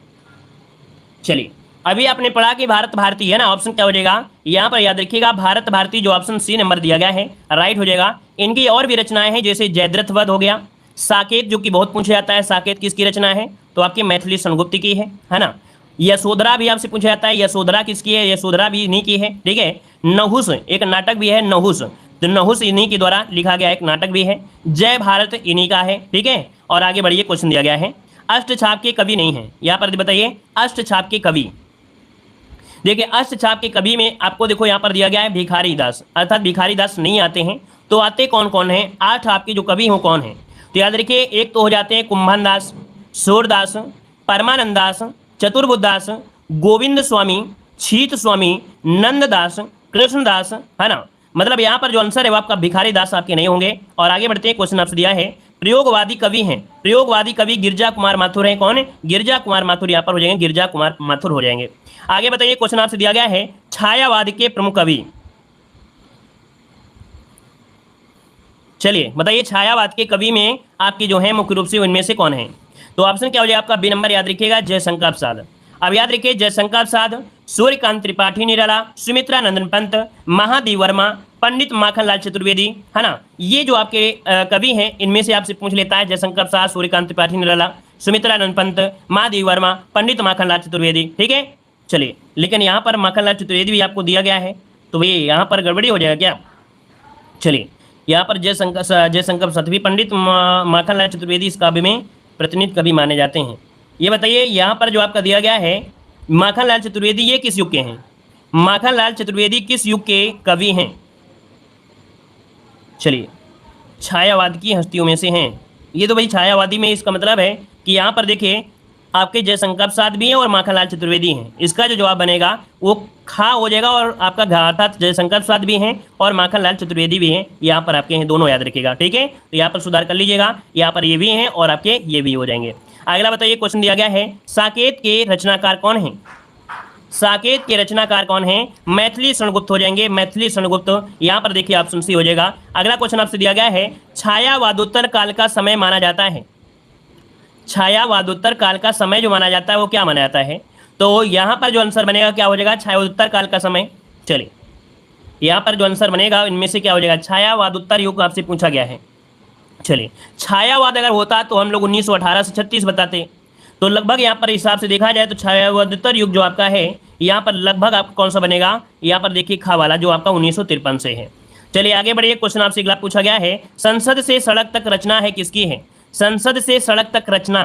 चलिए अभी आपने पढ़ा कि भारत भारती है ना, ऑप्शन क्या हो जाएगा यहाँ पर याद रखिएगा, भारत भारती जो ऑप्शन सी नंबर दिया गया है राइट हो जाएगा। इनकी और भी रचनाएं हैं, जैसे जयद्रथ वध हो गया, साकेत जो कि बहुत पूछा जाता है, साकेत किसकी रचना है? तो आपकी मैथिली शरणगुप्त की है ना। यशोधरा भी आपसे पूछा जाता है, यशोधरा किसकी है? यशोधरा भी इन्हीं की है, ठीक है। नहुस एक नाटक भी है, नहुस, तो नहुस इन्हीं के द्वारा लिखा गया एक नाटक भी है। जय भारत इन्हीं का है, ठीक है। और आगे बढ़िए, क्वेश्चन दिया गया है, अष्टछाप के कवि नहीं है, यहाँ पर बताइए अष्टछाप के कवि। देखिए अष्टछाप के कवि में आपको देखो यहाँ पर दिया गया है भिखारी दास, अर्थात भिखारी दास नहीं आते हैं, तो आते कौन कौन हैं? 8 आपके जो कवि हो कौन है? तो याद रखिए, एक तो हो जाते हैं कुंभन दास, सूरदास, परमानंद दास, चतुर्बुद्धास, गोविंद स्वामी, छीत स्वामी, नंददास, कृष्णदास, है ना। मतलब यहाँ पर जो आंसर है वो आपका भिखारी दास आपके नहीं होंगे। और आगे बढ़ते हैं, क्वेश्चन आपसे दिया है, प्रयोगवादी कवि हैं, प्रयोगवादी कवि गिरजा कुमार माथुर हैं। कौन है? गिरजा कुमार माथुर यहाँ पर हो जाएंगे, गिरजा कुमार माथुर हो जाएंगे। आगे बताइए, क्वेश्चन आपसे दिया गया है, छायावाद के प्रमुख कवि। चलिए बताइए, छायावाद के कवि में आपके जो है मुख्य रूप से उनमें से कौन है? तो ऑप्शन क्या हो जाएगा आपका? बी नंबर याद रखिएगा, जयशंकर प्रसाद। अब याद रखिए, जयशंकर प्रसाद, सूर्यकांत त्रिपाठी निराला, सुमित्रा नंदन पंत, महादेव वर्मा, पंडित माखनलाल चतुर्वेदी, है ना। ये जो आपके कवि हैं इनमें से आपसे पूछ लेता है, जयशंकर प्रसाद, सूर्यकांत त्रिपाठी निराला, सुमित्रा नंदन पंत, महादेव वर्मा, पंडित माखनलाल चतुर्वेदी, ठीक है। चलिए, लेकिन यहाँ पर माखनलाल चतुर्वेदी भी आपको दिया गया है, तो ये यहाँ पर गड़बड़ी हो जाएगा क्या? चलिए, यहाँ पर जयशंकर प्रसाद भी पंडित माखनलाल चतुर्वेदी इस काव्य में प्रतिनिधि कवि माने जाते हैं। ये बताइए, यहाँ पर जो आपका दिया गया है माखनलाल चतुर्वेदी, ये किस युग के हैं? माखनलाल चतुर्वेदी किस युग के कवि हैं? चलिए, छायावाद की हस्तियों में से हैं। ये तो भाई छायावादी में इसका मतलब है कि यहाँ पर देखिए आपके जयशंकर प्रसाद भी हैं और माखनलाल चतुर्वेदी हैं। इसका जो जवाब बनेगा वो खा हो जाएगा, और आपका घा, अर्थात जयशंकर प्रसाद भी हैं और माखनलाल चतुर्वेदी भी हैं, यहाँ पर आपके हैं, दोनों याद रखिएगा, ठीक है। तो यहाँ पर सुधार कर लीजिएगा, यहाँ पर ये भी हैं और आपके ये भी हो जाएंगे। अगला बताइए, क्वेश्चन दिया गया है, साकेत के रचनाकार कौन है? साकेत के रचनाकार कौन है? मैथिली शरणगुप्त हो जाएंगे, मैथिली शरणगुप्त। यहाँ पर देखिए ऑप्शन सी हो जाएगा। अगला क्वेश्चन आपसे दिया गया है, छायावादोत्तर काल का समय माना जाता है, छायावादोत्तर काल का समय जो माना जाता है वो क्या माना जाता है? तो यहाँ पर जो आंसर बनेगा क्या हो जाएगा? छायावादोत्तर काल का समय। चलिए, यहाँ पर जो आंसर बनेगा इनमें से क्या हो जाएगा? छायावादोत्तर युग आपसे पूछा गया है। चलिए, छायावाद अगर होता तो हम लोग 1918 से 36 बताते, तो लगभग यहाँ पर हिसाब से देखा जाए तो छायावादोत्तर युग जो आपका है यहाँ पर लगभग आपका कौन सा बनेगा? यहाँ पर देखिए खा वाला, जो आपका 1953 से है। चलिए आगे बढ़िए, क्वेश्चन आपसे अगला पूछा गया है, संसद से सड़क तक रचना है किसकी है? संसद से सड़क तक रचना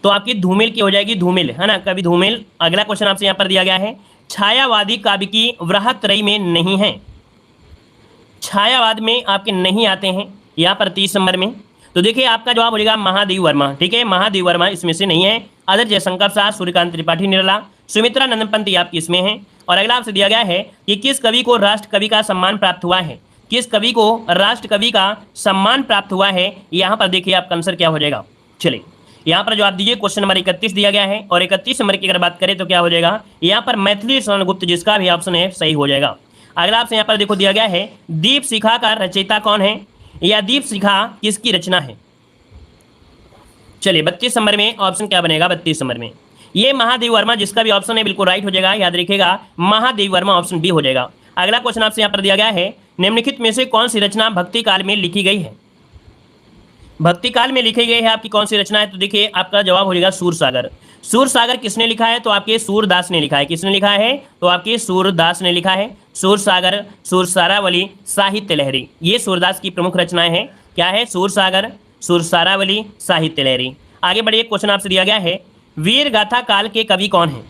तो आपकी धूमिल की हो जाएगी, धूमिल, है ना, कवि धूमिल। अगला क्वेश्चन आपसे यहाँ पर दिया गया है, छायावादी काव्य की वृहत्रयी में नहीं है, छायावाद में आपके नहीं आते हैं यहाँ पर 30 नंबर में। तो देखिए आपका जवाब हो जाएगा महादेव वर्मा, ठीक है, महादेव वर्मा इसमें से नहीं है। अदर जयशंकर प्रसाद, सूर्यकांत त्रिपाठी निराला, सुमित्रा नंदन पंत ये आपकी इसमें है। और अगला आपसे दिया गया है कि किस कवि को राष्ट्र कवि का सम्मान प्राप्त हुआ है? किस कवि को राष्ट्र कवि का सम्मान प्राप्त हुआ है? यहाँ पर देखिए आपका आंसर क्या हो जाएगा। चलिए, यहाँ पर जवाब दीजिए, क्वेश्चन नंबर 31 दिया गया है, और 31 नंबर की अगर बात करें तो क्या हो जाएगा? यहाँ पर मैथिली शरणगुप्त, जिसका भी ऑप्शन है सही हो जाएगा। अगला आपसे यहाँ पर देखो दिया गया है, दीप शिखा का रचयिता कौन है, या दीप शिखा किसकी रचना है? चलिए 32 नंबर में ऑप्शन क्या बनेगा? 32 नंबर में ये महादेव वर्मा, जिसका भी ऑप्शन है बिल्कुल राइट हो जाएगा, याद रखिएगा महादेव वर्मा ऑप्शन बी हो जाएगा। अगला क्वेश्चन आपसे यहाँ पर दिया गया है, निम्नलिखित में से कौन सी रचना भक्ति काल में लिखी गई है? भक्ति काल में लिखी गई है आपकी कौन सी रचना है? तो देखिए आपका जवाब हो जाएगा सूरसागर। सूरसागर किसने लिखा है? तो आपके सूरदास ने लिखा है। किसने लिखा है? तो आपके सूरदास ने लिखा है। सूरसागर, सूरसारावली, साहित्य लहरी, ये सूरदास की प्रमुख रचनाएं हैं। क्या है? सूरसागर, सुरसारावली, साहित्य लहरी। आगे बढ़िए, क्वेश्चन आपसे दिया गया है वीर गाथा काल के कवि कौन है?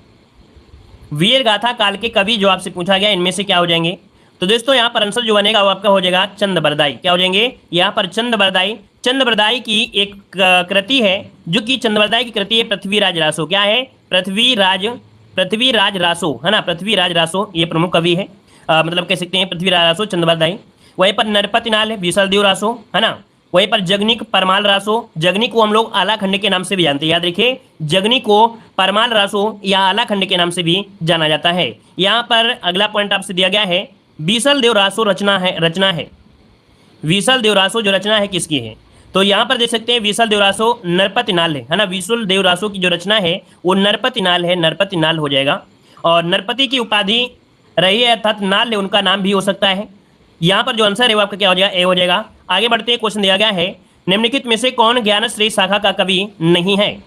वीर गाथा काल के कवि जो आपसे पूछा गया, इनमें से क्या हो जाएंगे? तो दोस्तों यहाँ पर आंसर जो बनेगा वो आपका हो जाएगा चंद्रबरदाई। क्या हो जाएंगे? यहाँ पर चंद्रबरदाई। चंद्रबरदाई की एक कृति है जो कि चंद्रबरदाई की कृति है पृथ्वीराज रासो। क्या है? पृथ्वीराज रासो, है ना, पृथ्वीराज रासो ये प्रमुख कवि है, मतलब कह सकते हैं पृथ्वीराज रासो चंद्रबरदाई। वहीं पर नरपति नाल है विसलदेव रासो, है ना। वहीं पर जगनिक परमाल रासो, जगनिक को हम लोग आला खंड के नाम से भी जानते हैं, याद रखिए जगनिक को परमाल रासो या आला खंड के नाम से भी जाना जाता है। यहाँ पर अगला पॉइंट आपसे दिया गया है विसलदेव रासो रचना है। विसलदेव रासो जो रचना है किसकी है? तो यहाँ पर देख सकते हैं विसलदेव रासो नरपति नाल है ना। विसलदेव रासो की जो रचना है वो नरपति नाल है, नरपति नाल हो जाएगा। और नरपति की उपाधि रही है अर्थात नाल है, उनका नाम भी हो सकता है। यहाँ पर जो आंसर है वो आपका क्या हो जाएगा? ए हो जाएगा। आगे बढ़ते हैं, क्वेश्चन दिया गया है निम्नलिखित में से कौन ज्ञानश्री शाखा का कवि नहीं है?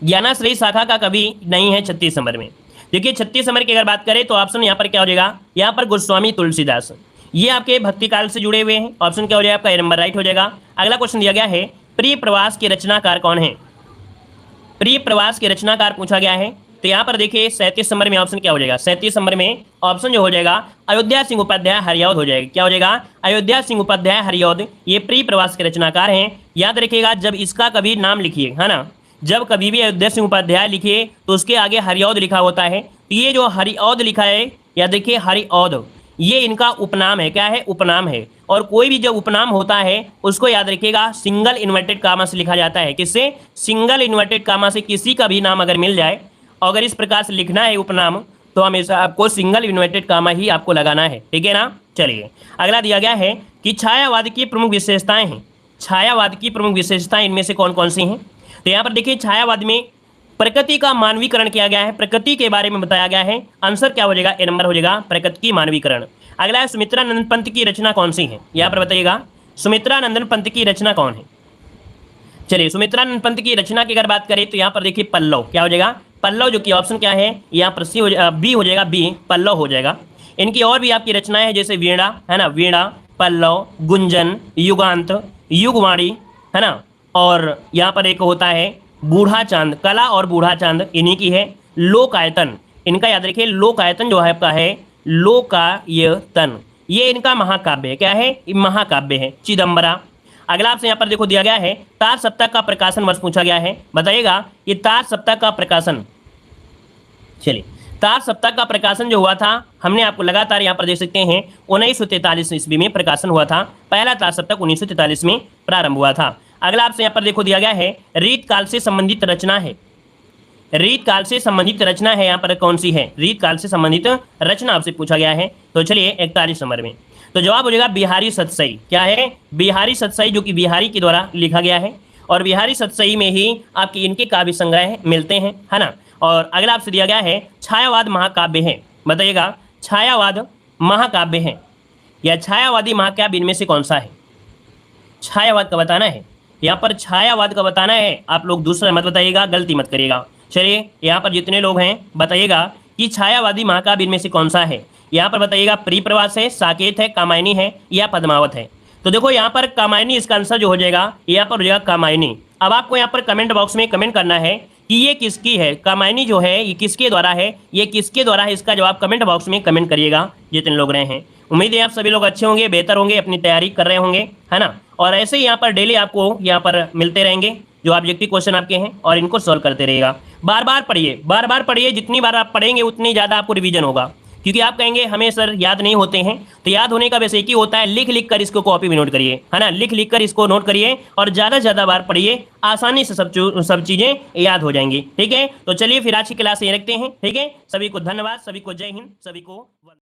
ज्ञानश्री शाखा का कवि नहीं है 36 नंबर में। देखिए 36 नंबर की अगर बात करें तो ऑप्शन यहाँ पर क्या हो जाएगा? यहाँ पर गोस्वामी तुलसीदास, ये आपके भक्ति काल से जुड़े हुए हैं। ऑप्शन क्या हो जाएगा आपका? ए नंबर राइट हो जाएगा। अगला क्वेश्चन दिया गया है प्रिय प्रवास के रचनाकार कौन है? प्रिय प्रवास के रचनाकार पूछा गया है। तो यहाँ पर देखिए 37 नंबर में ऑप्शन क्या हो जाएगा? 37 नंबर में ऑप्शन जो हो जाएगा अयोध्या सिंह उपाध्याय हरियौद हो जाएगा। क्या हो जाएगा? अयोध्या सिंह उपाध्याय हरियौद, ये प्रिय प्रवास के रचनाकार हैं। याद रखिएगा जब इसका कभी नाम लिखिए, है ना, जब कभी भी अयोध्या सिंह उपाध्याय लिखिए तो उसके आगे हरियौद लिखा होता है। तो ये जो हरियौद लिखा है, या देखिए हरियौद, ये इनका उपनाम है। क्या है? उपनाम है। और कोई भी जब उपनाम होता है उसको याद रखिएगा सिंगल इन्वर्टेड कामा से लिखा जाता है। किससे? सिंगल इन्वर्टेड कामा से किसी का भी नाम अगर मिल जाए, अगर इस प्रकार से लिखना है उपनाम, तो हमेशा आपको सिंगल इन्वर्टेड कामा ही आपको लगाना है, ठीक है ना। चलिए अगला दिया गया है कि छायावाद की प्रमुख विशेषताएं हैं। छायावाद की प्रमुख विशेषताएं इनमें से कौन कौन सी हैं? तो यहाँ पर देखिए छायावाद में प्रकृति का मानवीकरण किया गया है, प्रकृति के बारे में बताया गया है। आंसर क्या हो जाएगा? ए नंबर हो जाएगा, प्रकृति की मानवीकरण। अगला है सुमित्रानंद पंत की रचना कौन सी है? यहाँ पर बताइएगा सुमित्रानंद पंत की रचना कौन है? चलिए सुमित्रानंद पंत की रचना की अगर बात करें तो यहाँ पर देखिए पल्लव। क्या हो जाएगा? पल्लव, जो कि ऑप्शन क्या है यहाँ पर? सी हो बी हो जाएगा, बी पल्लव हो जाएगा। इनकी और भी आपकी रचनाएं हैं जैसे वीणा, है ना, वीणा, पल्लव, गुंजन, युगांत, युगवाणी, है ना। और यहाँ पर एक होता है बूढ़ा चांद, कला और बूढ़ा चांद इन्हीं की है। लोकायतन, इनका याद रखिए लोकायतन जो है आपका है लोकायतन, ये इनका महाकाव्य है। क्या है? ये महाकाव्य है। चिदम्बरा। अगला आपसे यहाँ पर देखो दिया गया है तार सप्ताह का प्रकाशन वर्ष पूछा गया है। बताइएगा ये तार सप्ताह का प्रकाशन, चलिए तार सप्ताह का प्रकाशन जो हुआ था, हमने आपको लगातार यहाँ पर देख सकते हैं 1943 ईस्वी में प्रकाशन हुआ था। पहला तार सप्ताह 1943 में प्रारंभ हुआ था। अगला आपसे यहाँ पर देखो दिया गया है रीत काल से संबंधित रचना है। रीत काल से संबंधित रचना है यहाँ पर कौन सी है? रीत काल से संबंधित रचना आपसे पूछा गया है। तो चलिए 41 नंबर में तो जवाब हो जाएगा बिहारी सतसई। क्या है? बिहारी सतसई, जो कि बिहारी के द्वारा लिखा गया है। और बिहारी सतसई में ही आपके इनके काव्य संग्रह मिलते हैं, है ना। और अगला आपसे दिया गया है छायावाद महाकाव्य है। बताइएगा छायावाद महाकाव्य है या छायावादी महाकाव्य इनमें से कौन सा है? छायावाद का बताना है, यहाँ पर छायावाद का बताना है। आप लोग दूसरा मत बताइएगा, गलती मत करिएगा। चलिए यहाँ पर जितने लोग हैं बताइएगा कि छायावादी महाकाव्य इनमें से कौन सा है। यहाँ पर बताइएगा प्रियप्रवास है, साकेत है, कामायनी है या पद्मावत है। तो देखो यहाँ पर कामायनी इसका आंसर जो हो जाएगा, यहाँ पर हो जाएगा कामायनी। अब आपको यहाँ पर कमेंट बॉक्स में कमेंट करना है कि ये किसकी है, कामायनी जो है ये किसके द्वारा है, ये किसके द्वारा है, इसका जवाब कमेंट बॉक्स में कमेंट करिएगा जितने लोग रहे हैं। उम्मीद है आप सभी लोग अच्छे होंगे, बेहतर होंगे, अपनी तैयारी कर रहे होंगे, है ना। और ऐसे ही यहाँ पर डेली आपको यहाँ पर मिलते रहेंगे जो ऑब्जेक्टिव क्वेश्चन आपके हैं और इनको सॉल्व करते रहिएगा। बार बार पढ़िए, जितनी बार आप पढ़ेंगे उतनी ज़्यादा आपको रिवीजन होगा। क्योंकि आप कहेंगे हमें सर याद नहीं होते हैं, तो याद होने का वैसे एक ही होता है, लिख लिख कर इसको कॉपी में नोट करिए, है ना। लिख लिख कर इसको नोट करिए और ज़्यादा से ज़्यादा बार पढ़िए, आसानी से सब चीज़ें याद हो जाएंगी। ठीक है, तो चलिए फिर आज की क्लास ये रखते हैं। ठीक है, सभी को धन्यवाद, सभी को जय हिंद, सभी को